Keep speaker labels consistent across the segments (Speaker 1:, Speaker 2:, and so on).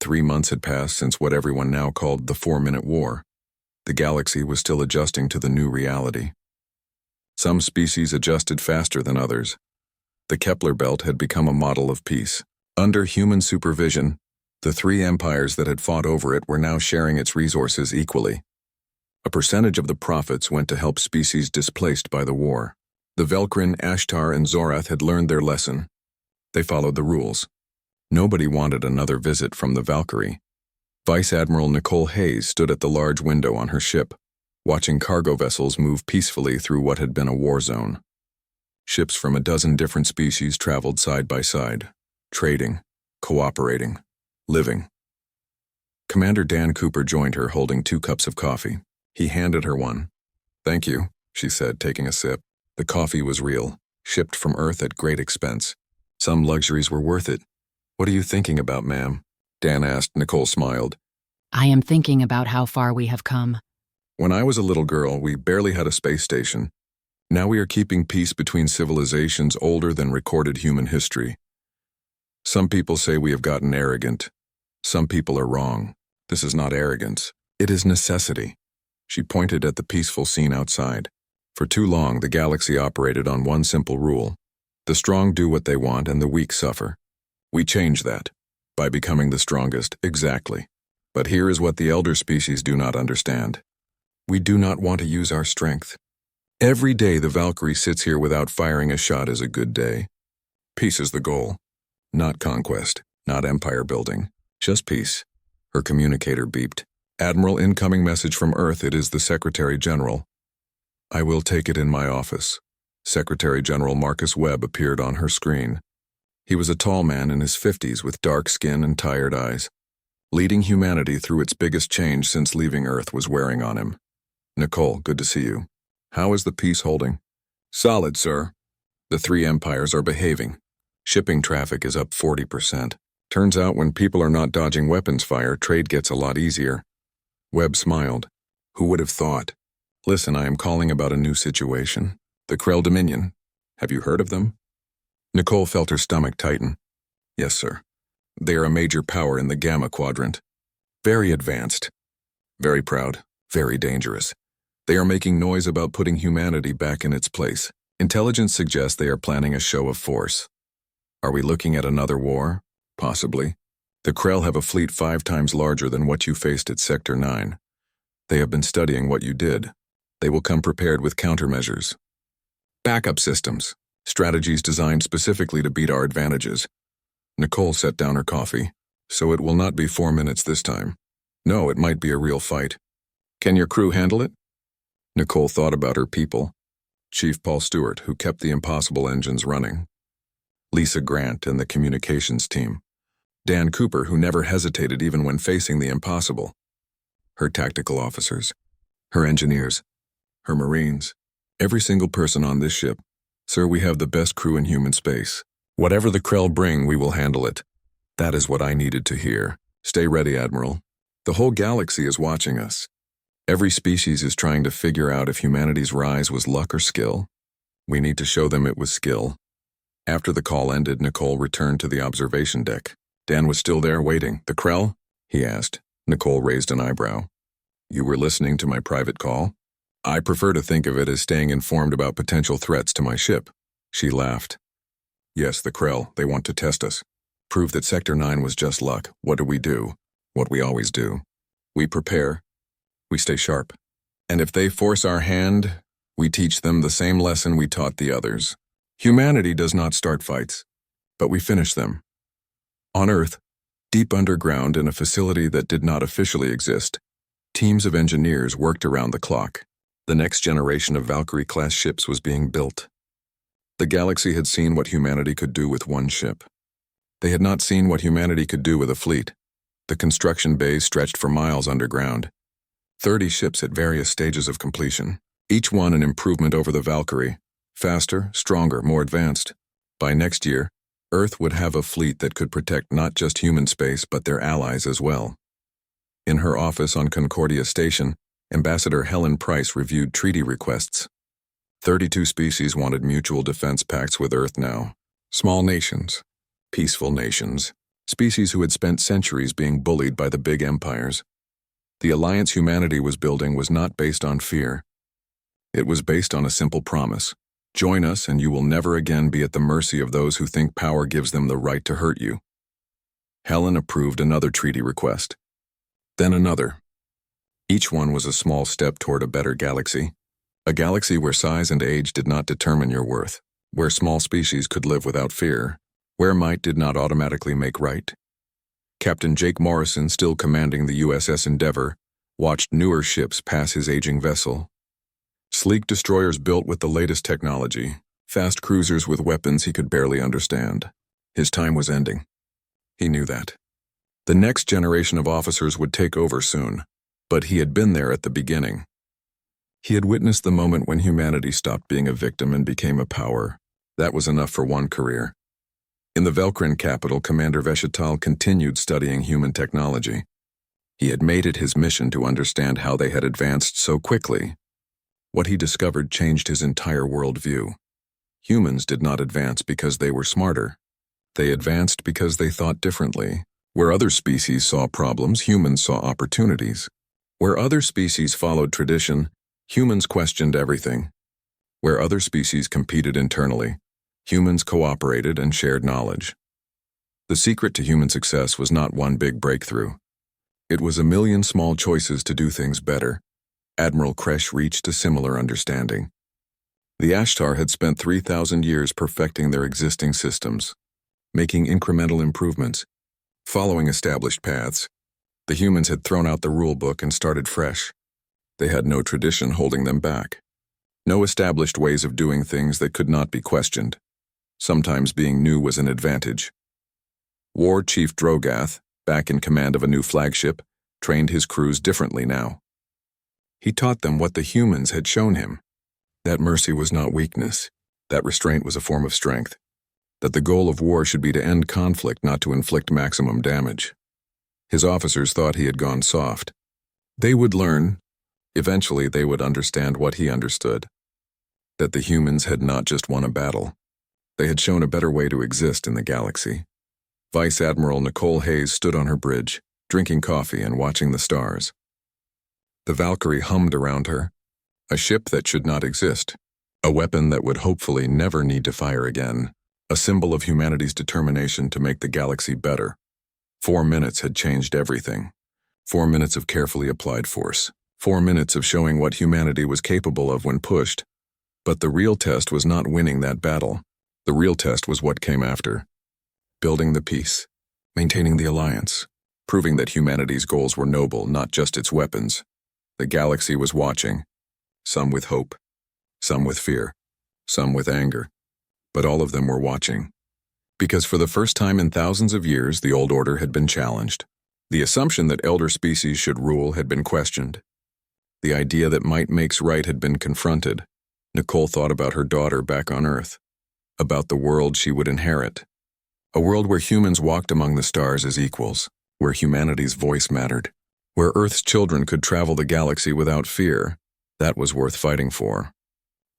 Speaker 1: 3 months had passed since what everyone now called the 4-Minute War. The galaxy was still adjusting to the new reality. Some species adjusted faster than others. The Kepler Belt had become a model of peace. Under human supervision, the 3 empires that had fought over it were now sharing its resources equally. A percentage of the profits went to help species displaced by the war. The Velkrin, Ashtar, and Zorath had learned their lesson. They followed the rules. Nobody wanted another visit from the Valkyrie. Vice Admiral Nicole Hayes stood at the large window on her ship, watching cargo vessels move peacefully through what had been a war zone. Ships from a dozen different species traveled side by side, trading, cooperating, living. Commander Dan Cooper joined her holding 2 cups of coffee. He handed her one. "Thank you," she said, taking a sip. The coffee was real, shipped from Earth at great expense. Some luxuries were worth it. "What are you thinking about, ma'am?" Dan asked. Nicole smiled.
Speaker 2: "I am thinking about how far we have come."
Speaker 1: "When I was a little girl, we barely had a space station. Now we are keeping peace between civilizations older than recorded human history. Some people say we have gotten arrogant. Some people are wrong. This is not arrogance. It is necessity." She pointed at the peaceful scene outside. For too long, the galaxy operated on one simple rule. The strong do what they want and the weak suffer. We change that by becoming the strongest, exactly. But here is what the elder species do not understand. We do not want to use our strength. Every day the Valkyrie sits here without firing a shot is a good day. Peace is the goal. Not conquest, not empire building, just peace. Her communicator beeped. "Admiral, incoming message from Earth. It is the Secretary General." "I will take it in my office." Secretary General Marcus Webb appeared on her screen. He was a tall man in his 50s with dark skin and tired eyes. Leading humanity through its biggest change since leaving Earth was wearing on him. "Nicole, good to see you. How is the peace holding?" "Solid, sir. The 3 empires are behaving. Shipping traffic is up 40%. Turns out when people are not dodging weapons fire, trade gets a lot easier." Webb smiled. "Who would have thought? Listen, I am calling about a new situation. The Krell Dominion. Have you heard of them?" Nicole felt her stomach tighten. "Yes, sir. They are a major power in the Gamma Quadrant. Very advanced. Very proud. Very dangerous. They are making noise about putting humanity back in its place. Intelligence suggests they are planning a show of force. Are we looking at another war? Possibly. The Krell have a fleet 5 times larger than what you faced at Sector 9. They have been studying what you did. They will come prepared with countermeasures. Backup systems. Strategies designed specifically to beat our advantages." Nicole set down her coffee. "So it will not be 4 minutes this time. No, it might be a real fight. Can your crew handle it?" Nicole thought about her people. Chief Paul Stewart, who kept the Impossible engines running. Lisa Grant and the communications team. Dan Cooper, who never hesitated even when facing the impossible. Her tactical officers. Her engineers. Her Marines. Every single person on this ship. "Sir, we have the best crew in human space. Whatever the Krell bring, we will handle it." That is what I needed to hear. "Stay ready, Admiral. The whole galaxy is watching us. Every species is trying to figure out if humanity's rise was luck or skill. We need to show them it was skill." After the call ended, Nicole returned to the observation deck. Dan was still there waiting. "The Krell?" he asked. Nicole raised an eyebrow. "You were listening to my private call?" "I prefer to think of it as staying informed about potential threats to my ship." She laughed. "Yes, the Krell. They want to test us. Prove that Sector 9 was just luck. What do? What we always do. We prepare. We stay sharp. And if they force our hand, we teach them the same lesson we taught the others. Humanity does not start fights, but we finish them." On Earth, deep underground in a facility that did not officially exist, teams of engineers worked around the clock. The next generation of Valkyrie-class ships was being built. The galaxy had seen what humanity could do with one ship. They had not seen what humanity could do with a fleet. The construction bays stretched for miles underground. 30 ships at various stages of completion, each one an improvement over the Valkyrie. Faster, stronger, more advanced. By next year, Earth would have a fleet that could protect not just human space but their allies as well. In her office on Concordia Station, Ambassador Helen Price reviewed treaty requests. 32 species wanted mutual defense pacts with Earth now. Small nations, peaceful nations, Species who had spent centuries being bullied by the big empires. The alliance humanity was building was not based on fear. It was based on a simple promise. Join us and you will never again be at the mercy of those who think power gives them the right to hurt you. Helen approved another treaty request. Then another. Each one was a small step toward a better galaxy. A galaxy where size and age did not determine your worth, where small species could live without fear, where might did not automatically make right. Captain Jake Morrison, still commanding the USS Endeavour, watched newer ships pass his aging vessel. Sleek destroyers built with the latest technology, fast cruisers with weapons he could barely understand. His time was ending. He knew that. The next generation of officers would take over soon, but he had been there at the beginning. He had witnessed the moment when humanity stopped being a victim and became a power. That was enough for one career. In the Velcrin capital, Commander Veshetal continued studying human technology. He had made it his mission to understand how they had advanced so quickly. What he discovered changed his entire worldview. Humans did not advance because they were smarter. They advanced because they thought differently. Where other species saw problems, humans saw opportunities. Where other species followed tradition, humans questioned everything. Where other species competed internally, humans cooperated and shared knowledge. The secret to human success was not one big breakthrough. It was a million small choices to do things better. Admiral Kresh reached a similar understanding. The Ashtar had spent 3,000 years perfecting their existing systems, making incremental improvements, following established paths. The humans had thrown out the rulebook and started fresh. They had no tradition holding them back. No established ways of doing things that could not be questioned. Sometimes being new was an advantage. War Chief Drogath, back in command of a new flagship, trained his crews differently now. He taught them what the humans had shown him. That mercy was not weakness. That restraint was a form of strength. That the goal of war should be to end conflict, not to inflict maximum damage. His officers thought he had gone soft. They would learn. Eventually they would understand what he understood. That the humans had not just won a battle. They had shown a better way to exist in the galaxy. Vice Admiral Nicole Hayes stood on her bridge, drinking coffee and watching the stars. The Valkyrie hummed around her. A ship that should not exist. A weapon that would hopefully never need to fire again. A symbol of humanity's determination to make the galaxy better. 4 minutes had changed everything. 4 minutes of carefully applied force. 4 minutes of showing what humanity was capable of when pushed. But the real test was not winning that battle. The real test was what came after. Building the peace. Maintaining the alliance. Proving that humanity's goals were noble, not just its weapons. The galaxy was watching. Some with hope. Some with fear. Some with anger. But all of them were watching. Because for the first time in thousands of years, the old order had been challenged. The assumption that elder species should rule had been questioned. The idea that might makes right had been confronted. Nicole thought about her daughter back on Earth. About the world she would inherit. A world where humans walked among the stars as equals. Where humanity's voice mattered. Where Earth's children could travel the galaxy without fear. That was worth fighting for.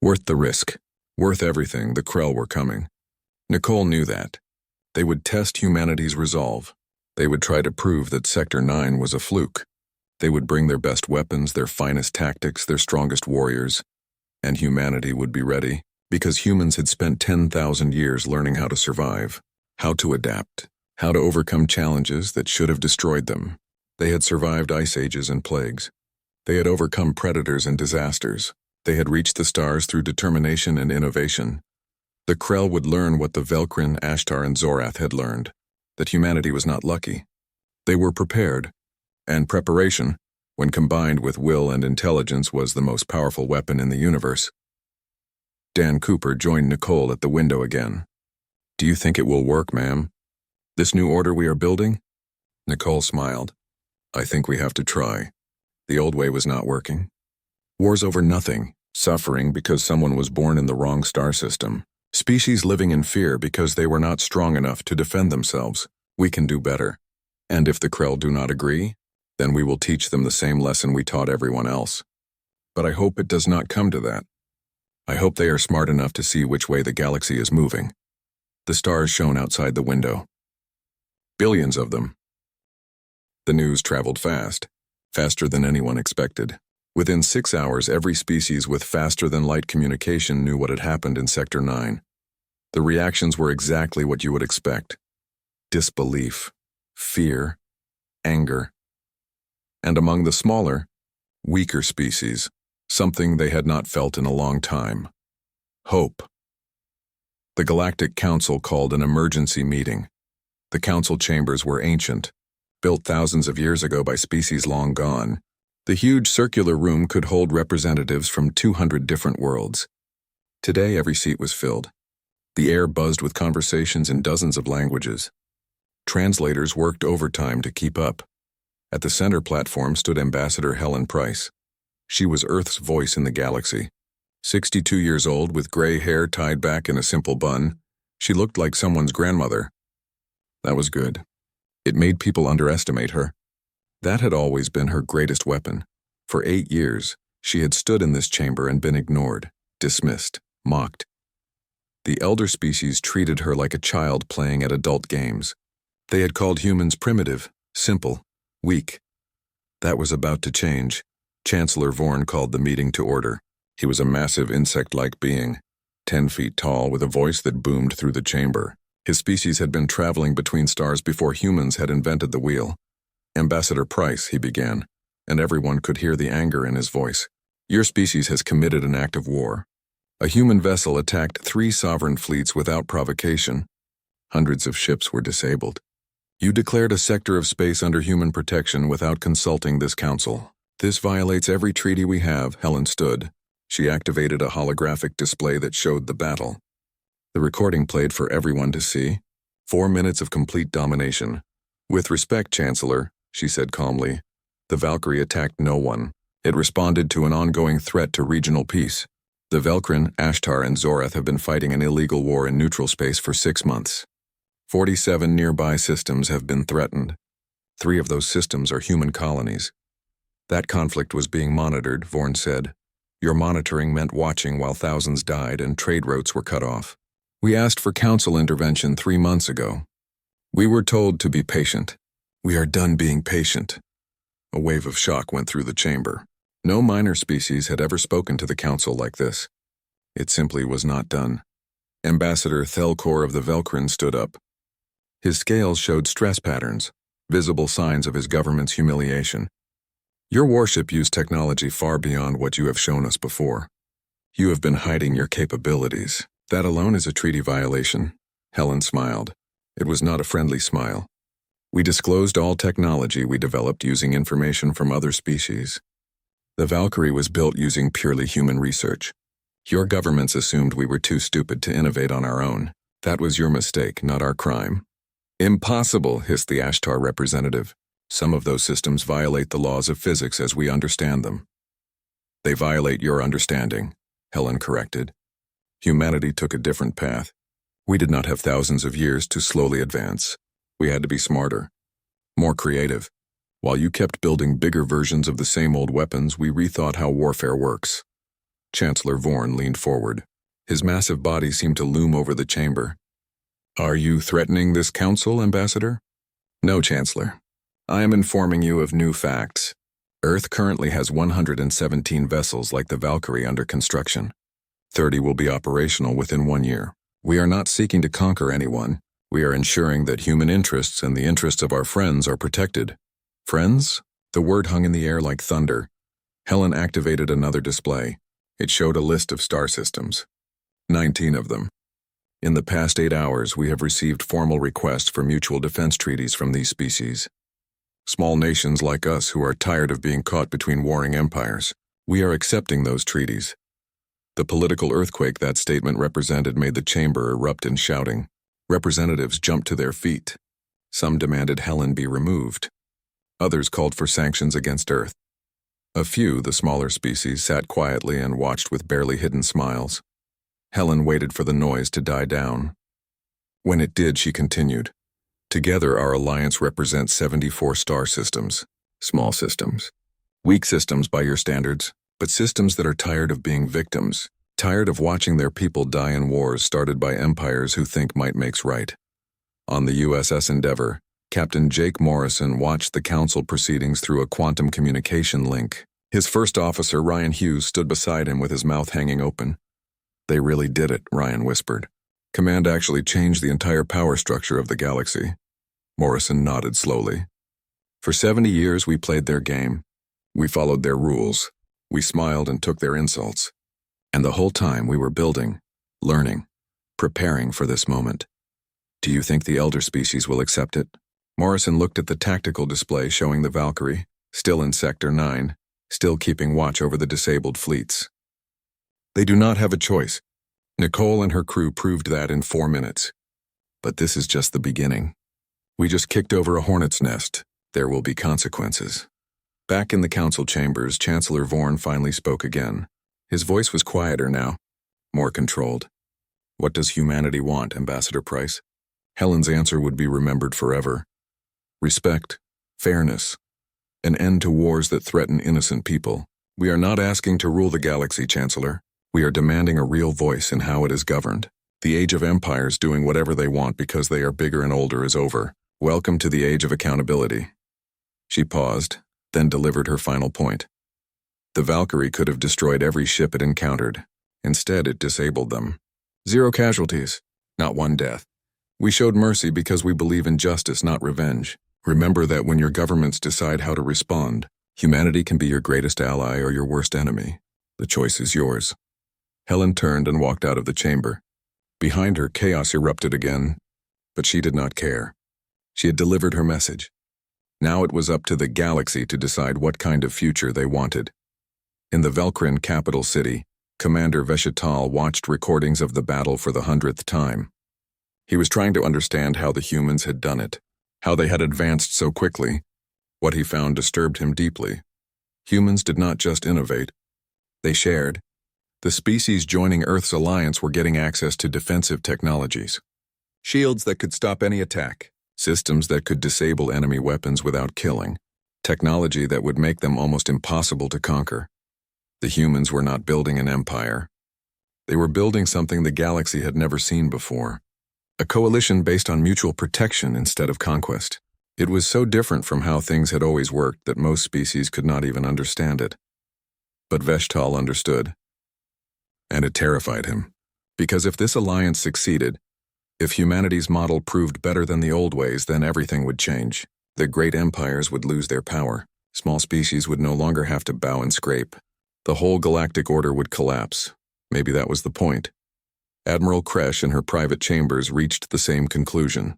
Speaker 1: Worth the risk. Worth everything. The Krell were coming. Nicole knew that. They would test humanity's resolve. They would try to prove that Sector 9 was a fluke. They would bring their best weapons, their finest tactics, their strongest warriors. And humanity would be ready, because humans had spent 10,000 years learning how to survive, how to adapt, how to overcome challenges that should have destroyed them. They had survived ice ages and plagues. They had overcome predators and disasters. They had reached the stars through determination and innovation. The Krell would learn what the Velcrin, Ashtar, and Zorath had learned, that humanity was not lucky. They were prepared, and preparation, when combined with will and intelligence, was the most powerful weapon in the universe. Dan Cooper joined Nicole at the window again. "Do you think it will work, ma'am? This new order we are building?" Nicole smiled. "I think we have to try. The old way was not working. Wars over nothing, suffering because someone was born in the wrong star system. Species living in fear because they were not strong enough to defend themselves. We can do better. And if the Krell do not agree, then we will teach them the same lesson we taught everyone else. But I hope it does not come to that. I hope they are smart enough to see which way the galaxy is moving." The stars shone outside the window. Billions of them. The news traveled fast, faster than anyone expected. Within 6 hours, every species with faster-than-light communication knew what had happened in Sector 9. The reactions were exactly what you would expect. Disbelief, fear, anger. And among the smaller, weaker species, something they had not felt in a long time. Hope. The Galactic Council called an emergency meeting. The council chambers were ancient, built thousands of years ago by species long gone. The huge circular room could hold representatives from 200 different worlds. Today, every seat was filled. The air buzzed with conversations in dozens of languages. Translators worked overtime to keep up. At the center platform stood Ambassador Helen Price. She was Earth's voice in the galaxy. 62 years old, with gray hair tied back in a simple bun, she looked like someone's grandmother. That was good. It made people underestimate her. That had always been her greatest weapon. For 8 years, she had stood in this chamber and been ignored, dismissed, mocked. The elder species treated her like a child playing at adult games. They had called humans primitive, simple, weak. That was about to change. Chancellor Vorn called the meeting to order. He was a massive insect-like being, 10 feet tall, with a voice that boomed through the chamber. His species had been traveling between stars before humans had invented the wheel. Ambassador Price, he began, and everyone could hear the anger in his voice. Your species has committed an act of war. A human vessel attacked 3 sovereign fleets without provocation. Hundreds of ships were disabled. You declared a sector of space under human protection without consulting this council. This violates every treaty we have. Helen stood. She activated a holographic display that showed the battle. The recording played for everyone to see. 4 minutes of complete domination. With respect, Chancellor, she said calmly, the Valkyrie attacked no one. It responded to an ongoing threat to regional peace. The Velkrin, Ashtar, and Zorath have been fighting an illegal war in neutral space for 6 months. 47 nearby systems have been threatened. 3 of those systems are human colonies. That conflict was being monitored, Vorn said. Your monitoring meant watching while thousands died and trade routes were cut off. We asked for council intervention 3 months ago. We were told to be patient. We are done being patient. A wave of shock went through the chamber. No minor species had ever spoken to the council like this. It simply was not done. Ambassador Thelkor of the Velkrin stood up. His scales showed stress patterns, visible signs of his government's humiliation. Your warship used technology far beyond what you have shown us before. You have been hiding your capabilities. That alone is a treaty violation. Helen smiled. It was not a friendly smile. We disclosed all technology we developed using information from other species. The Valkyrie was built using purely human research. Your governments assumed we were too stupid to innovate on our own. That was your mistake, not our crime. Impossible, hissed the Ashtar representative. Some of those systems violate the laws of physics as we understand them. They violate your understanding, Helen corrected. Humanity took a different path. We did not have thousands of years to slowly advance. We had to be smarter, more creative. While you kept building bigger versions of the same old weapons, we rethought how warfare works. Chancellor Vorn leaned forward. His massive body seemed to loom over the chamber. Are you threatening this council, Ambassador? No, Chancellor. I am informing you of new facts. Earth currently has 117 vessels like the Valkyrie under construction. 30 will be operational within 1 year. We are not seeking to conquer anyone. We are ensuring that human interests and the interests of our friends are protected. Friends? The word hung in the air like thunder. Helen activated another display. It showed a list of star systems. 19 of them. In the past 8 hours, we have received formal requests for mutual defense treaties from these species. Small nations like us who are tired of being caught between warring empires. We are accepting those treaties. The political earthquake that statement represented made the chamber erupt in shouting. Representatives jumped to their feet. Some demanded Helen be removed. Others called for sanctions against Earth. A few, the smaller species, sat quietly and watched with barely hidden smiles. Helen waited for the noise to die down. When it did, she continued. Together, our alliance represents 74 star systems, small systems. Weak systems by your standards, but systems that are tired of being victims, tired of watching their people die in wars started by empires who think might makes right. On the USS Endeavour, Captain Jake Morrison watched the council proceedings through a quantum communication link. His first officer, Ryan Hughes, stood beside him with his mouth hanging open. "They really did it," Ryan whispered. "Command actually changed the entire power structure of the galaxy." Morrison nodded slowly. "For 70 years we played their game. We followed their rules. We smiled and took their insults. And the whole time we were building, learning, preparing for this moment. Do you think the elder species will accept it?" Morrison looked at the tactical display showing the Valkyrie, still in Sector 9, still keeping watch over the disabled fleets. "They do not have a choice. Nicole and her crew proved that in 4 minutes. But this is just the beginning. We just kicked over a hornet's nest. There will be consequences." Back in the council chambers, Chancellor Vorn finally spoke again. His voice was quieter now, more controlled. "What does humanity want, Ambassador Price?" Helen's answer would be remembered forever. "Respect, fairness, an end to wars that threaten innocent people. We are not asking to rule the galaxy, Chancellor. We are demanding a real voice in how it is governed. The age of empires doing whatever they want because they are bigger and older is over. Welcome to the age of accountability." She paused, then delivered her final point. The Valkyrie could have destroyed every ship it encountered. Instead, it disabled them. 0 casualties, not 1 death. We showed mercy because we believe in justice, not revenge. Remember that when your governments decide how to respond, humanity can be your greatest ally or your worst enemy. The choice is yours. Helen turned and walked out of the chamber. Behind her, chaos erupted again, but she did not care. She had delivered her message. Now it was up to the galaxy to decide what kind of future they wanted. In the Velkrin capital city, Commander Veshital watched recordings of the battle for the 100th time. He was trying to understand how the humans had done it, how they had advanced so quickly. What he found disturbed him deeply. Humans did not just innovate. They shared. The species joining Earth's alliance were getting access to defensive technologies. Shields that could stop any attack. Systems that could disable enemy weapons without killing. Technology that would make them almost impossible to conquer. The humans were not building an empire. They were building something the galaxy had never seen before. A coalition based on mutual protection instead of conquest. It was so different from how things had always worked that most species could not even understand it. But Veshtal understood. And it terrified him. Because if this alliance succeeded, if humanity's model proved better than the old ways, then everything would change. The great empires would lose their power. Small species would no longer have to bow and scrape. The whole galactic order would collapse. Maybe that was the point. Admiral Kresh in her private chambers reached the same conclusion.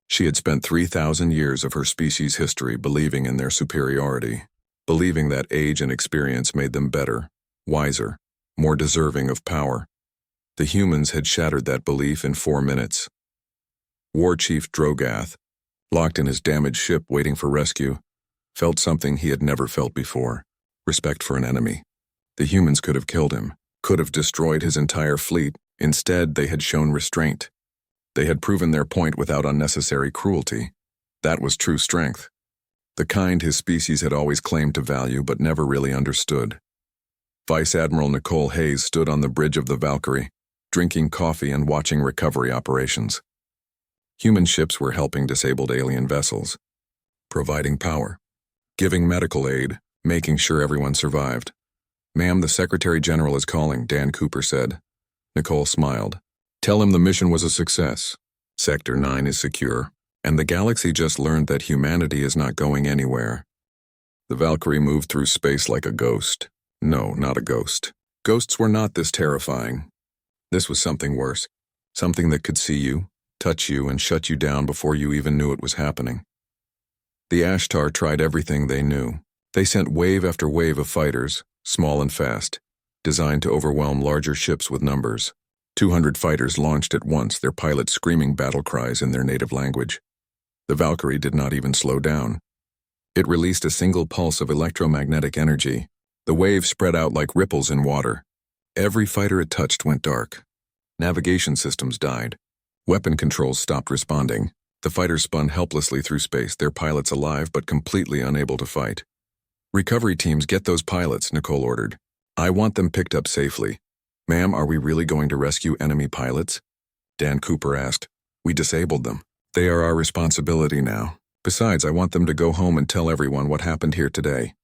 Speaker 1: She had spent 3,000 years of her species' history believing in their superiority, believing that age and experience made them better, wiser, more deserving of power. The humans had shattered that belief in 4 minutes. War Chief Drogath, locked in his damaged ship waiting for rescue, felt something he had never felt before: respect for an enemy. The humans could have killed him, could have destroyed his entire fleet. Instead, they had shown restraint. They had proven their point without unnecessary cruelty. That was true strength. The kind his species had always claimed to value but never really understood. Vice Admiral Nicole Hayes stood on the bridge of the Valkyrie, drinking coffee and watching recovery operations. Human ships were helping disabled alien vessels, providing power, giving medical aid, making sure everyone survived. "Ma'am, the Secretary General is calling," Dan Cooper said. Nicole smiled. "Tell him the mission was a success. Sector 9 is secure, and the galaxy just learned that humanity is not going anywhere." The Valkyrie moved through space like a ghost. No, not a ghost. Ghosts were not this terrifying. This was something worse. Something that could see you, touch you, and shut you down before you even knew it was happening. The Ashtar tried everything they knew. They sent wave after wave of fighters, small and fast, designed to overwhelm larger ships with numbers. 200 fighters launched at once, their pilots screaming battle cries in their native language. The Valkyrie did not even slow down. It released a single pulse of electromagnetic energy. The waves spread out like ripples in water. Every fighter it touched went dark. Navigation systems died. Weapon controls stopped responding. The fighters spun helplessly through space, their pilots alive but completely unable to fight. "Recovery teams, get those pilots," Nicole ordered. "I want them picked up safely." "Ma'am, are we really going to rescue enemy pilots?" Dan Cooper asked. "We disabled them. They are our responsibility now. Besides, I want them to go home and tell everyone what happened here today.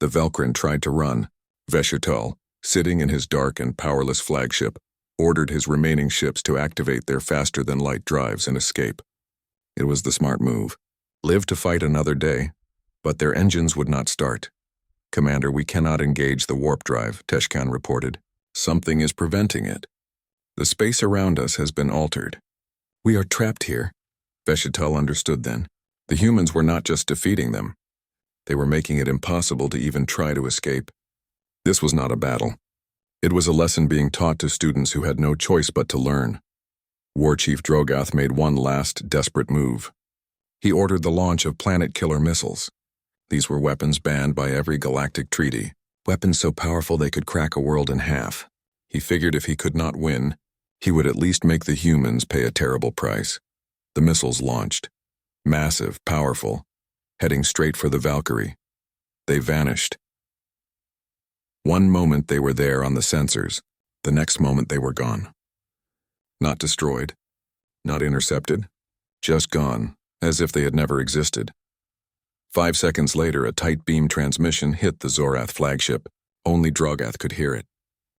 Speaker 1: The Velkrin tried to run. Veshital, sitting in his dark and powerless flagship, ordered his remaining ships to activate their faster-than-light drives and escape. It was the smart move. Live to fight another day, but their engines would not start. Commander, we cannot engage the warp drive, Teshkan reported. Something is preventing it. The space around us has been altered. We are trapped here. Veshital understood then. The humans were not just defeating them. They were making it impossible to even try to escape. This was not a battle. It was a lesson being taught to students who had no choice but to learn. War Chief Drogoth made one last, desperate move. He ordered the launch of planet-killer missiles. These were weapons banned by every galactic treaty, weapons so powerful they could crack a world in half. He figured if he could not win, he would at least make the humans pay a terrible price. The missiles launched. Massive, powerful, heading straight for the Valkyrie. They vanished. One moment they were there on the sensors, the next moment they were gone. Not destroyed, not intercepted, just gone, as if they had never existed. 5 seconds later, a tight beam transmission hit the Zorath flagship. Only Drogoth could hear it.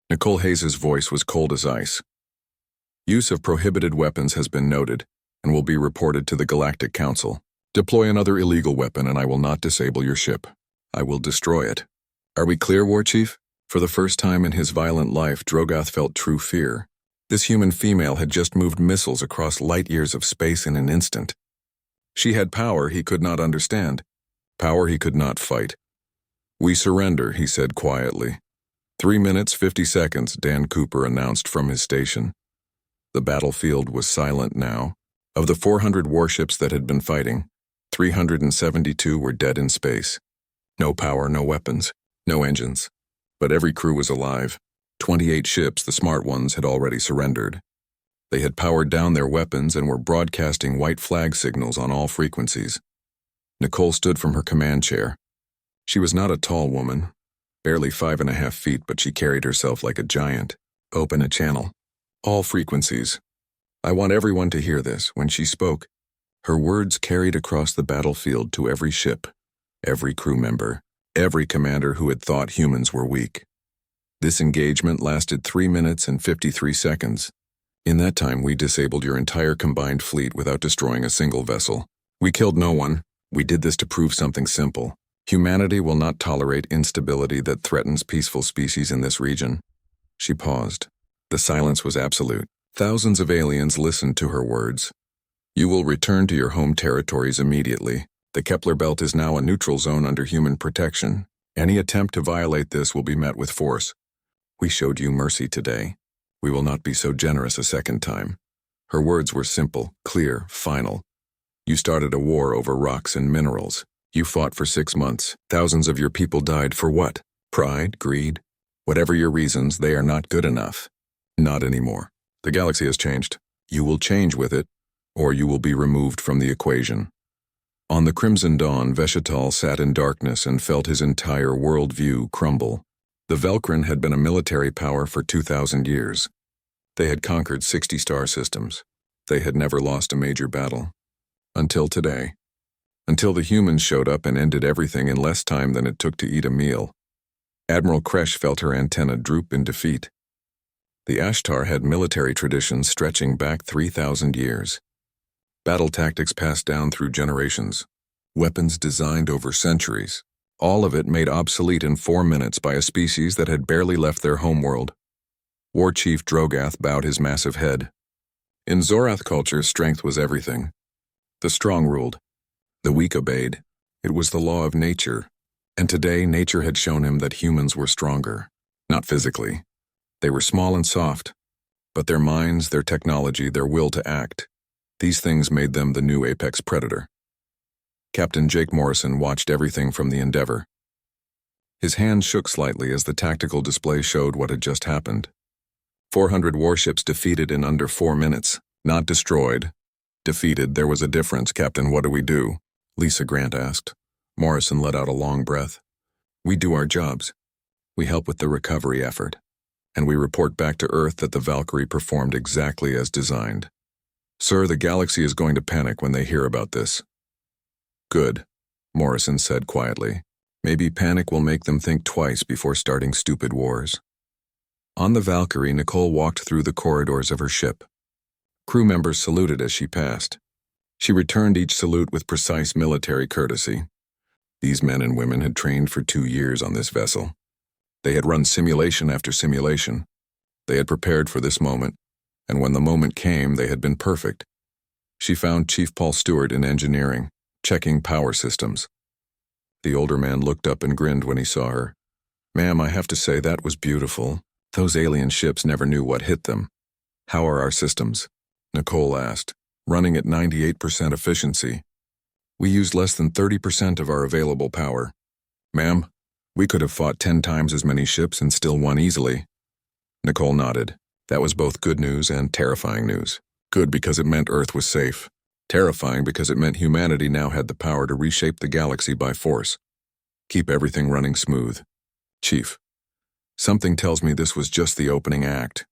Speaker 1: Nicole Hayes' voice was cold as ice. Use of prohibited weapons has been noted and will be reported to the Galactic Council. Deploy another illegal weapon and I will not disable your ship. I will destroy it. Are we clear, War Chief? For the first time in his violent life, Drogoth felt true fear. This human female had just moved missiles across light years of space in an instant. She had power he could not understand, power he could not fight. We surrender, he said quietly. 3 minutes, 50 seconds, Dan Cooper announced from his station. The battlefield was silent now. Of the 400 warships that had been fighting, 372 were dead in space. No power, no weapons, no engines. But every crew was alive. 28 ships, the smart ones, had already surrendered. They had powered down their weapons and were broadcasting white flag signals on all frequencies. Nicole stood from her command chair. She was not a tall woman, barely 5.5 feet, but she carried herself like a giant. Open a channel. All frequencies. I want everyone to hear this. When she spoke, her words carried across the battlefield to every ship, every crew member, every commander who had thought humans were weak. This engagement lasted 3 minutes and 53 seconds. In that time, we disabled your entire combined fleet without destroying a single vessel. We killed no one. We did this to prove something simple. Humanity will not tolerate instability that threatens peaceful species in this region. She paused. The silence was absolute. Thousands of aliens listened to her words. You will return to your home territories immediately. The Kepler Belt is now a neutral zone under human protection. Any attempt to violate this will be met with force. We showed you mercy today. We will not be so generous a second time. Her words were simple, clear, final. You started a war over rocks and minerals. You fought for 6 months. Thousands of your people died for what? Pride? Greed? Whatever your reasons, they are not good enough. Not anymore. The galaxy has changed. You will change with it, or you will be removed from the equation. On the Crimson Dawn, Veshital sat in darkness and felt his entire worldview crumble. The Velkrin had been a military power for 2,000 years. They had conquered 60 star systems. They had never lost a major battle. Until today. Until the humans showed up and ended everything in less time than it took to eat a meal. Admiral Kresh felt her antenna droop in defeat. The Ashtar had military traditions stretching back 3,000 years. Battle tactics passed down through generations. Weapons designed over centuries. All of it made obsolete in 4 minutes by a species that had barely left their homeworld. War Chief Drogoth bowed his massive head. In Zorath culture, strength was everything. The strong ruled. The weak obeyed. It was the law of nature. And today, nature had shown him that humans were stronger. Not physically. They were small and soft. But their minds, their technology, their will to act. These things made them the new apex predator. Captain Jake Morrison watched everything from the Endeavour. His hand shook slightly as the tactical display showed what had just happened. 400 warships defeated in under 4 minutes. Not destroyed. Defeated. There was a difference, Captain. What do we do? Lisa Grant asked. Morrison let out a long breath. We do our jobs. We help with the recovery effort. And we report back to Earth that the Valkyrie performed exactly as designed. Sir, the galaxy is going to panic when they hear about this. Good, Morrison said quietly. Maybe panic will make them think twice before starting stupid wars. On the Valkyrie, Nicole walked through the corridors of her ship. Crew members saluted as she passed. She returned each salute with precise military courtesy. These men and women had trained for 2 years on this vessel. They had run simulation after simulation. They had prepared for this moment, and when the moment came, they had been perfect. She found Chief Paul Stewart in engineering, checking power systems. The older man looked up and grinned when he saw her. "Ma'am, I have to say that was beautiful. Those alien ships never knew what hit them." "How are our systems?" Nicole asked. "Running at 98% efficiency. We used less than 30% of our available power." "Ma'am, we could have fought 10 times as many ships and still won easily." Nicole nodded. That was both good news and terrifying news. Good because it meant Earth was safe. Terrifying because it meant humanity now had the power to reshape the galaxy by force. Keep everything running smooth. "Chief, something tells me this was just the opening act."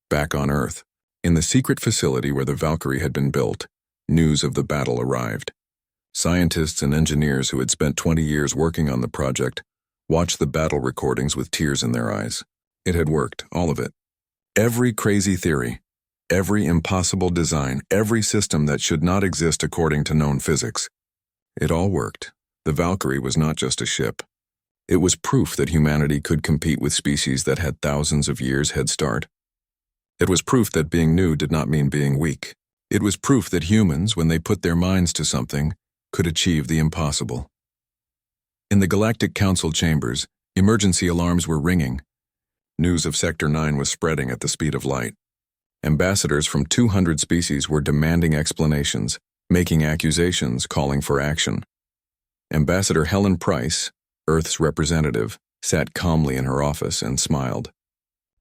Speaker 1: Back on Earth, in the secret facility where the Valkyrie had been built, news of the battle arrived. Scientists and engineers who had spent 20 years working on the project watched the battle recordings with tears in their eyes. It had worked, all of it. Every crazy theory, every impossible design, every system that should not exist according to known physics. It all worked. The Valkyrie was not just a ship. It was proof that humanity could compete with species that had thousands of years head start. It was proof that being new did not mean being weak. It was proof that humans, when they put their minds to something, could achieve the impossible. In the Galactic Council chambers, emergency alarms were ringing. News of Sector 9 was spreading at the speed of light. Ambassadors from 200 species were demanding explanations, making accusations, calling for action. Ambassador Helen Price, Earth's representative, sat calmly in her office and smiled.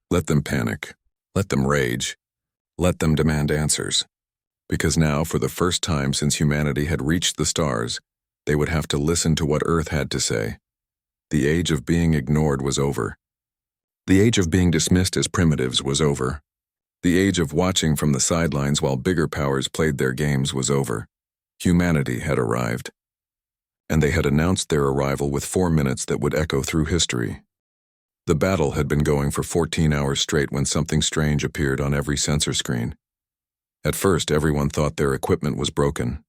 Speaker 1: Let them panic. Let them rage. Let them demand answers. Because now, for the first time since humanity had reached the stars, they would have to listen to what Earth had to say. The age of being ignored was over. The age of being dismissed as primitives was over. The age of watching from the sidelines while bigger powers played their games was over. Humanity had arrived. And they had announced their arrival with 4 minutes that would echo through history. The battle had been going for 14 hours straight when something strange appeared on every sensor screen. At first, everyone thought their equipment was broken.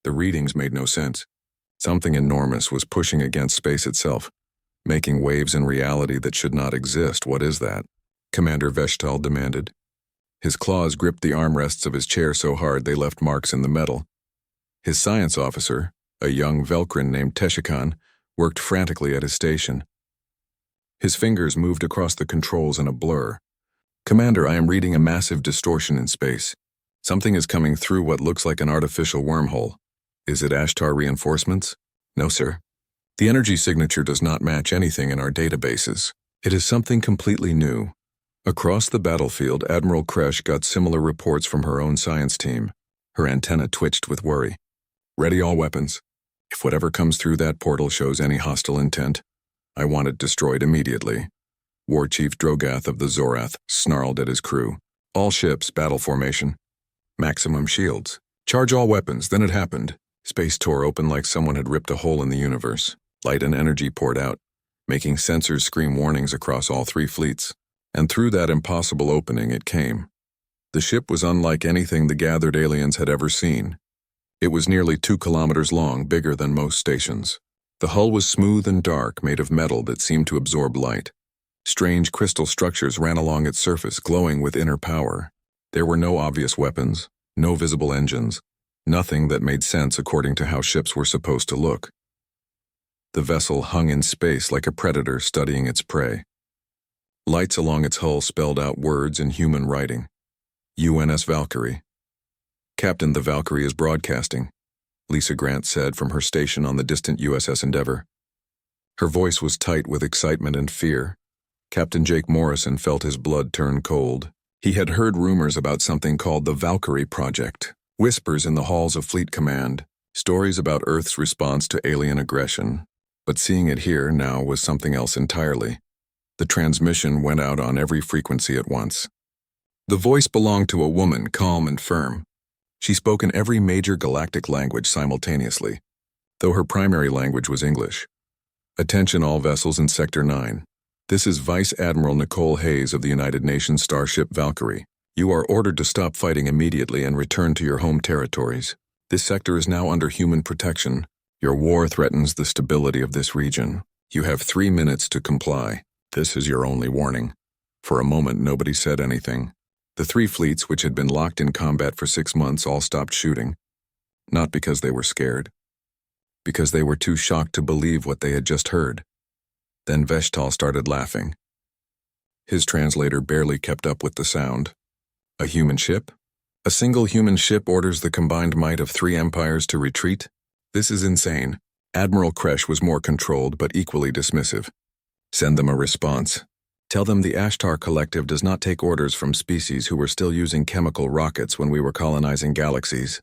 Speaker 1: The readings made no sense. Something enormous was pushing against space itself, making waves in reality that should not exist. What is that? Commander Veshtal demanded. His claws gripped the armrests of his chair so hard they left marks in the metal. His science officer, a young Velkrin named Teshikan, worked frantically at his station. His fingers moved across the controls in a blur. "Commander, I am reading a massive distortion in space. Something is coming through what looks like an artificial wormhole. Is it Ashtar reinforcements?" "No, sir. The energy signature does not match anything in our databases. It is something completely new." Across the battlefield, Admiral Kresh got similar reports from her own science team. Her antenna twitched with worry. "Ready all weapons. If whatever comes through that portal shows any hostile intent, I want it destroyed immediately." War Chief Drogath of the Zorath snarled at his crew. "All ships, battle formation. Maximum shields. Charge all weapons." Then it happened. Space tore open like someone had ripped a hole in the universe. Light and energy poured out, making sensors scream warnings across all 3 fleets. And through that impossible opening it came. The ship was unlike anything the gathered aliens had ever seen. It was nearly 2 kilometers long, bigger than most stations. The hull was smooth and dark, made of metal that seemed to absorb light. Strange crystal structures ran along its surface, glowing with inner power. There were no obvious weapons, no visible engines, nothing that made sense according to how ships were supposed to look. The vessel hung in space like a predator studying its prey. Lights along its hull spelled out words in human writing. UNS Valkyrie. "Captain, the Valkyrie is broadcasting," Lisa Grant said from her station on the distant USS Endeavour. Her voice was tight with excitement and fear. Captain Jake Morrison felt his blood turn cold. He had heard rumors about something called the Valkyrie Project, whispers in the halls of Fleet Command, stories about Earth's response to alien aggression. But seeing it here now was something else entirely. The transmission went out on every frequency at once. The voice belonged to a woman, calm and firm. She spoke in every major galactic language simultaneously, though her primary language was English. Attention all vessels in Sector 9. This is Vice Admiral Nicole Hayes of the United Nations starship Valkyrie. You are ordered to stop fighting immediately and return to your home territories. This sector is now under human protection. Your war threatens the stability of this region. You have 3 minutes to comply. This is your only warning. For a moment, nobody said anything. The 3 fleets, which had been locked in combat for 6 months, all stopped shooting. Not because they were scared. Because they were too shocked to believe what they had just heard. Then Veshtal started laughing. His translator barely kept up with the sound. A human ship? A single human ship orders the combined might of 3 empires to retreat? This is insane. Admiral Kresh was more controlled but equally dismissive. Send them a response. Tell them the Ashtar Collective does not take orders from species who were still using chemical rockets when we were colonizing galaxies.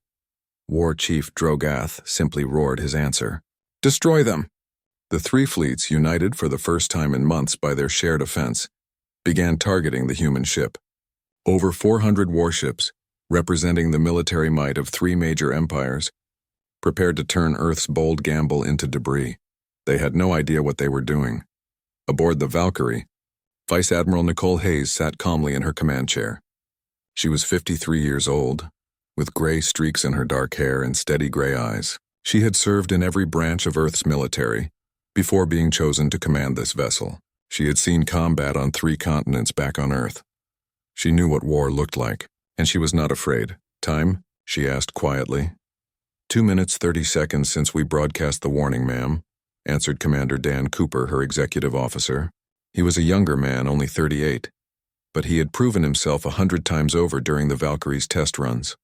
Speaker 1: War Chief Drogath simply roared his answer. Destroy them! The 3 fleets, united for the first time in months by their shared offense, began targeting the human ship. Over 400 warships, representing the military might of 3 major empires, prepared to turn Earth's bold gamble into debris. They had no idea what they were doing. Aboard the Valkyrie, Vice Admiral Nicole Hayes sat calmly in her command chair. She was 53 years old, with gray streaks in her dark hair and steady gray eyes. She had served in every branch of Earth's military before being chosen to command this vessel. She had seen combat on 3 continents back on Earth. She knew what war looked like, and she was not afraid. Time? She asked quietly. 2 minutes 30 seconds since we broadcast the warning, ma'am, answered Commander Dan Cooper, her executive officer. He was a younger man, only 38, but he had proven himself 100 times over during the Valkyrie's test runs.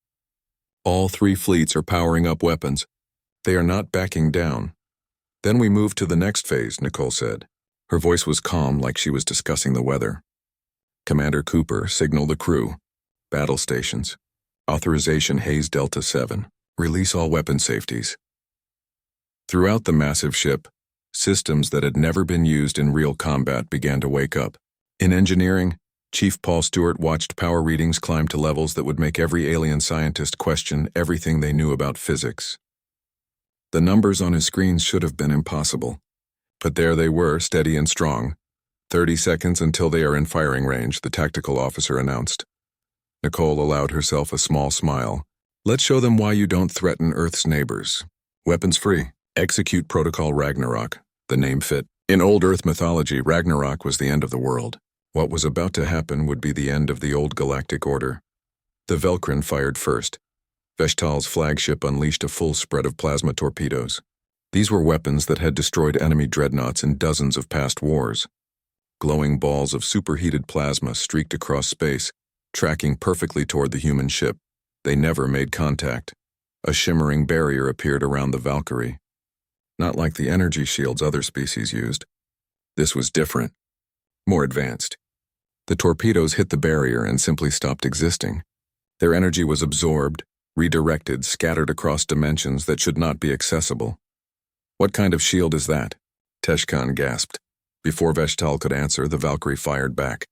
Speaker 1: All 3 fleets are powering up weapons. They are not backing down. Then we move to the next phase, Nicole said. Her voice was calm, like she was discussing the weather. Commander Cooper, signal the crew. Battle stations. Authorization Hayes Delta 7. Release all weapon safeties. Throughout the massive ship, systems that had never been used in real combat began to wake up. In engineering, Chief Paul Stewart watched power readings climb to levels that would make every alien scientist question everything they knew about physics. The numbers on his screens should have been impossible. But there they were, steady and strong. 30 seconds until they are in firing range, the tactical officer announced. Nicole allowed herself a small smile. Let's show them why you don't threaten Earth's neighbors. Weapons free. Execute Protocol Ragnarok. The name fit. In old Earth mythology, Ragnarok was the end of the world. What was about to happen would be the end of the old galactic order. The Velkrin fired first. Veshtal's flagship unleashed a full spread of plasma torpedoes. These were weapons that had destroyed enemy dreadnoughts in dozens of past wars. Glowing balls of superheated plasma streaked across space, tracking perfectly toward the human ship. They never made contact. A shimmering barrier appeared around the Valkyrie. Not like the energy shields other species used. This was different. More advanced. The torpedoes hit the barrier and simply stopped existing. Their energy was absorbed, redirected, scattered across dimensions that should not be accessible. What kind of shield is that? Teshkan gasped. Before Veshtal could answer, the Valkyrie fired back.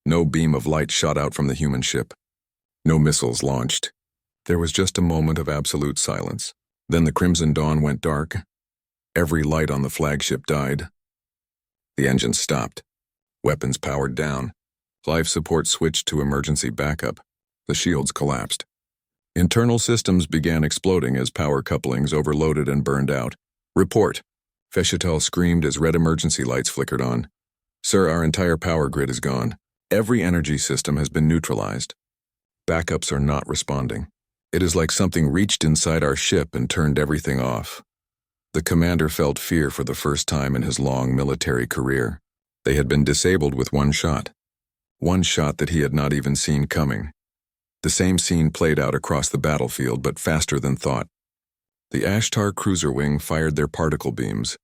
Speaker 1: No beam of light shot out from the human ship. No missiles launched. There was just a moment of absolute silence. Then the crimson dawn went dark. Every light on the flagship died. The engines stopped. Weapons powered down. Life support switched to emergency backup. The shields collapsed. Internal systems began exploding as power couplings overloaded and burned out. Report. Veshitel screamed as red emergency lights flickered on. Sir, our entire power grid is gone. Every energy system has been neutralized. Backups are not responding. It is like something reached inside our ship and turned everything off. The commander felt fear for the first time in his long military career. They had been disabled with one shot. One shot that he had not even seen coming. The same scene played out across the battlefield, but faster than thought. The Ashtar cruiser wing fired their particle beams,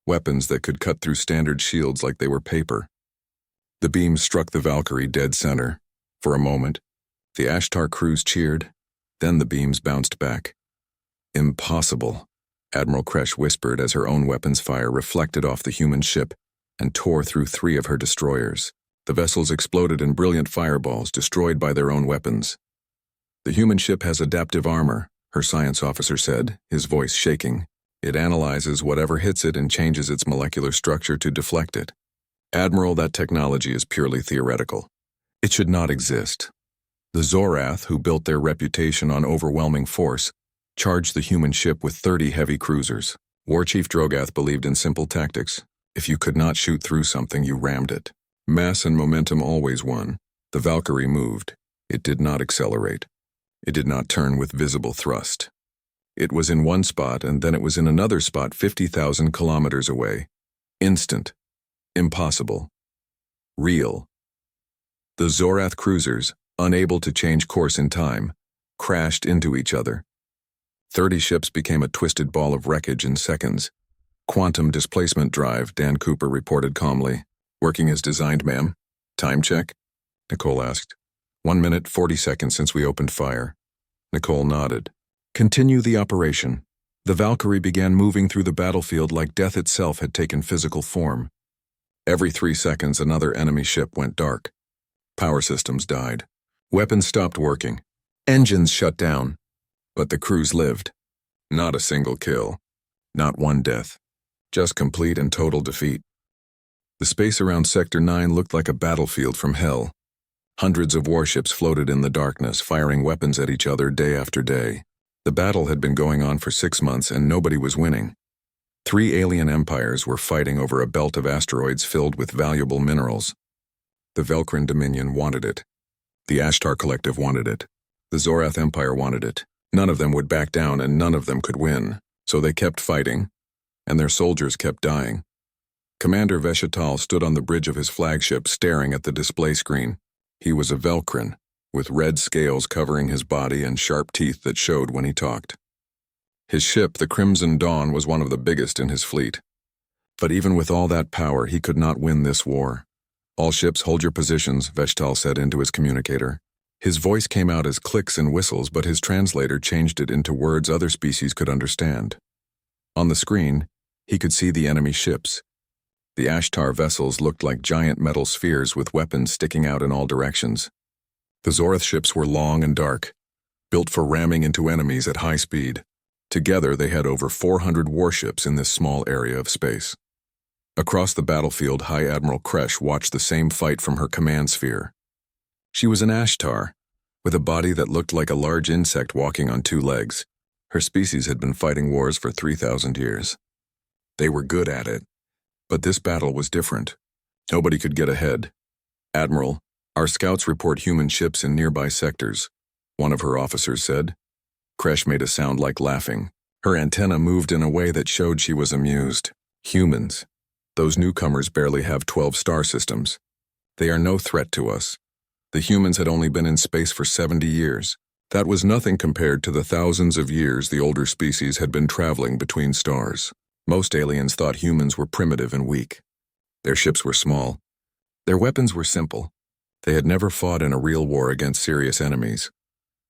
Speaker 1: weapons that could cut through standard shields like they were paper. The beams struck the Valkyrie dead center. For a moment, the Ashtar crews cheered, then the beams bounced back. Impossible, Admiral Kresh whispered as her own weapons fire reflected off the human ship and tore through 3 of her destroyers. The vessels exploded in brilliant fireballs, destroyed by their own weapons. "The human ship has adaptive armor," her science officer said, his voice shaking. "It analyzes whatever hits it and changes its molecular structure to deflect it. Admiral, that technology is purely theoretical. It should not exist." The Zorath, who built their reputation on overwhelming force, charged the human ship with 30 heavy cruisers. War Chief Drogath believed in simple tactics. If you could not shoot through something, you rammed it. Mass and momentum always won. The Valkyrie moved. It did not accelerate. It did not turn with visible thrust. It was in one spot, and then it was in another spot 50,000 kilometers away. Instant. Impossible. Real. The Zorath cruisers, unable to change course in time, crashed into each other. 30 ships became a twisted ball of wreckage in seconds. "Quantum displacement drive," Dan Cooper reported calmly. "Working as designed, ma'am." "Time check?" Nicole asked. 1 minute, 40 seconds since we opened fire." Nicole nodded. "Continue the operation." The Valkyrie began moving through the battlefield like death itself had taken physical form. Every 3 seconds, another enemy ship went dark. Power systems died. Weapons stopped working. Engines shut down. But the crews lived. Not a single kill. Not one death. Just complete and total defeat. The space around Sector 9 looked like a battlefield from hell. Hundreds of warships floated in the darkness, firing weapons at each other day after day. The battle had been going on for 6 months and nobody was winning. 3 alien empires were fighting over a belt of asteroids filled with valuable minerals. The Velkrin Dominion wanted it. The Ashtar Collective wanted it. The Zorath Empire wanted it. None of them would back down and none of them could win. So they kept fighting, and their soldiers kept dying. Commander Veshatal stood on the bridge of his flagship staring at the display screen. He was a Velkrin, with red scales covering his body and sharp teeth that showed when he talked. His ship, the Crimson Dawn, was one of the biggest in his fleet. But even with all that power, he could not win this war. "All ships, hold your positions," Vestal said into his communicator. His voice came out as clicks and whistles, but his translator changed it into words other species could understand. On the screen, he could see the enemy ships. The Ashtar vessels looked like giant metal spheres with weapons sticking out in all directions. The Zorath ships were long and dark, built for ramming into enemies at high speed. Together, they had over 400 warships in this small area of space. Across the battlefield, High Admiral Kresh watched the same fight from her command sphere. She was an Ashtar, with a body that looked like a large insect walking on 2 legs. Her species had been fighting wars for 3,000 years. They were good at it. But this battle was different. Nobody could get ahead. "Admiral, our scouts report human ships in nearby sectors," one of her officers said. Kresh made a sound like laughing. Her antenna moved in a way that showed she was amused. "Humans. Those newcomers barely have 12 star systems. They are no threat to us. The humans had only been in space for 70 years. That was nothing compared to the thousands of years the older species had been traveling between stars. Most aliens thought humans were primitive and weak. Their ships were small. Their weapons were simple. They had never fought in a real war against serious enemies.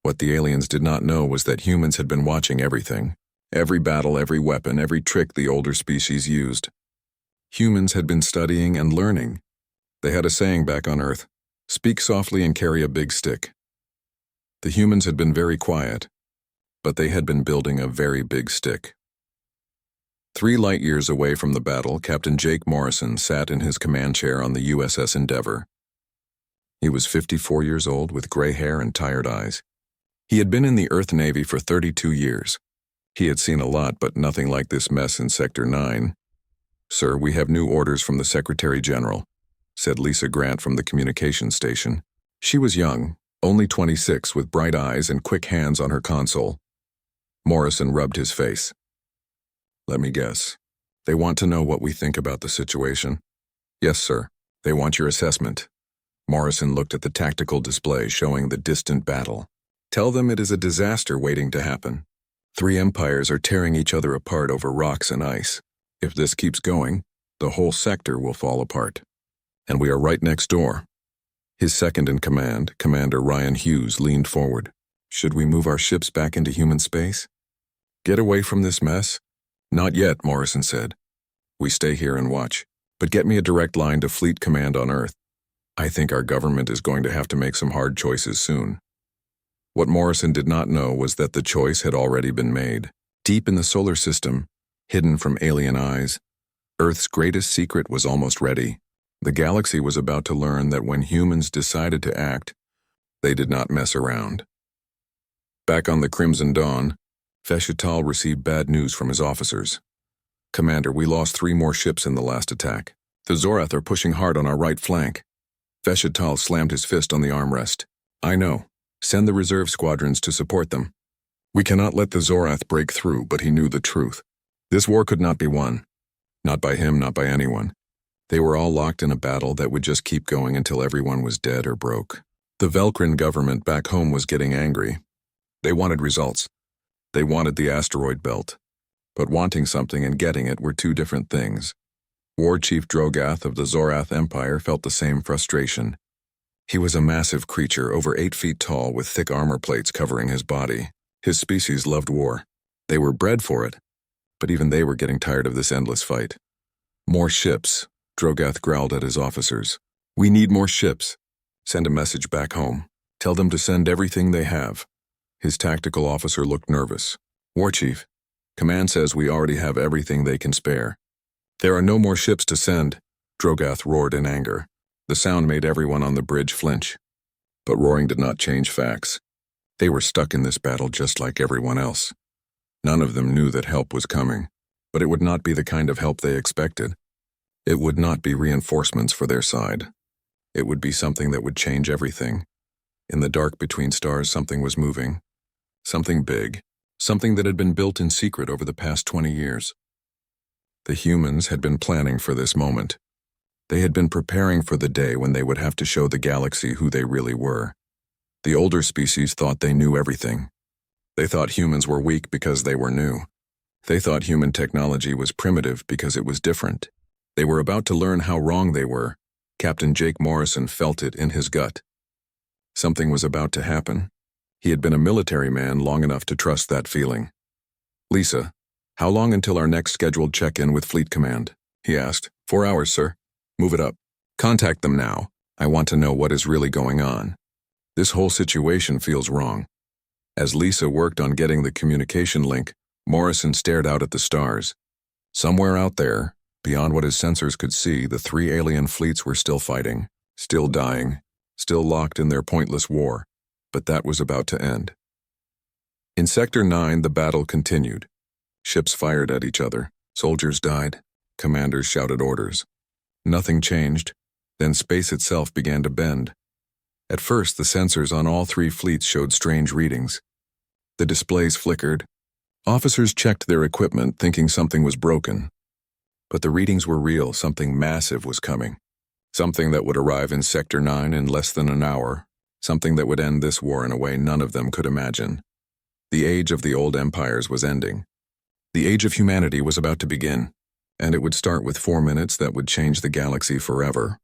Speaker 1: What the aliens did not know was that humans had been watching everything. Every battle, every weapon, every trick the older species used. Humans had been studying and learning. They had a saying back on Earth: "Speak softly and carry a big stick." The humans had been very quiet, but they had been building a very big stick. 3 light years away from the battle, Captain Jake Morrison sat in his command chair on the USS Endeavour. He was 54 years old with gray hair and tired eyes. He had been in the Earth Navy for 32 years. He had seen a lot, but nothing like this mess in Sector 9. "Sir, we have new orders from the Secretary General," said Lisa Grant from the communications station. She was young, only 26, with bright eyes and quick hands on her console. Morrison rubbed his face. "Let me guess. They want to know what we think about the situation." "Yes, sir. They want your assessment." Morrison looked at the tactical display showing the distant battle. "Tell them it is a disaster waiting to happen. 3 empires are tearing each other apart over rocks and ice. If this keeps going, the whole sector will fall apart. And we are right next door." His second-in-command, Commander Ryan Hughes, leaned forward. "Should we move our ships back into human space? Get away from this mess?" "Not yet," Morrison said. "We stay here and watch, but get me a direct line to Fleet Command on Earth." I think our government is going to have to make some hard choices soon. What Morrison did not know was that the choice had already been made. Deep in the solar system, hidden from alien eyes, Earth's greatest secret was almost ready. The galaxy was about to learn that when humans decided to act, they did not mess around. Back on the Crimson Dawn, Feshetal received bad news from his officers. "Commander, we lost 3 more ships in the last attack. The Zorath are pushing hard on our right flank." Feshetal slammed his fist on the armrest. "I know. Send the reserve squadrons to support them. We cannot let the Zorath break through," but he knew the truth. This war could not be won. Not by him, not by anyone. They were all locked in a battle that would just keep going until everyone was dead or broke. The Velkrin government back home was getting angry. They wanted results. They wanted the asteroid belt. But wanting something and getting it were 2 different things. War Chief Drogath of the Zorath Empire felt the same frustration. He was a massive creature, over 8 feet tall, with thick armor plates covering his body. His species loved war. They were bred for it. But even they were getting tired of this endless fight. "More ships," Drogath growled at his officers. "We need more ships. Send a message back home. Tell them to send everything they have." His tactical officer looked nervous. "War Chief, Command says we already have everything they can spare." "There are no more ships to send," Drogath roared in anger. The sound made everyone on the bridge flinch. But roaring did not change facts. They were stuck in this battle just like everyone else. None of them knew that help was coming, but it would not be the kind of help they expected. It would not be reinforcements for their side. It would be something that would change everything. In the dark between stars, something was moving. Something big. Something that had been built in secret over the past 20 years. The humans had been planning for this moment. They had been preparing for the day when they would have to show the galaxy who they really were. The older species thought they knew everything. They thought humans were weak because they were new. They thought human technology was primitive because it was different. They were about to learn how wrong they were. Captain Jake Morrison felt it in his gut. Something was about to happen. He had been a military man long enough to trust that feeling. "Lisa, how long until our next scheduled check-in with Fleet Command?" he asked. 4 hours, sir. Move it up. Contact them now. I want to know what is really going on. This whole situation feels wrong." As Lisa worked on getting the communication link, Morrison stared out at the stars. Somewhere out there, beyond what his sensors could see, the 3 alien fleets were still fighting, still dying, still locked in their pointless war. But that was about to end. In Sector 9, the battle continued. Ships fired at each other. Soldiers died. Commanders shouted orders. Nothing changed. Then space itself began to bend. At first, the sensors on all 3 fleets showed strange readings. The displays flickered. Officers checked their equipment, thinking something was broken. But the readings were real. Something massive was coming. Something that would arrive in Sector 9 in less than an hour. Something that would end this war in a way none of them could imagine. The age of the old empires was ending. The age of humanity was about to begin, and it would start with 4 minutes that would change the galaxy forever.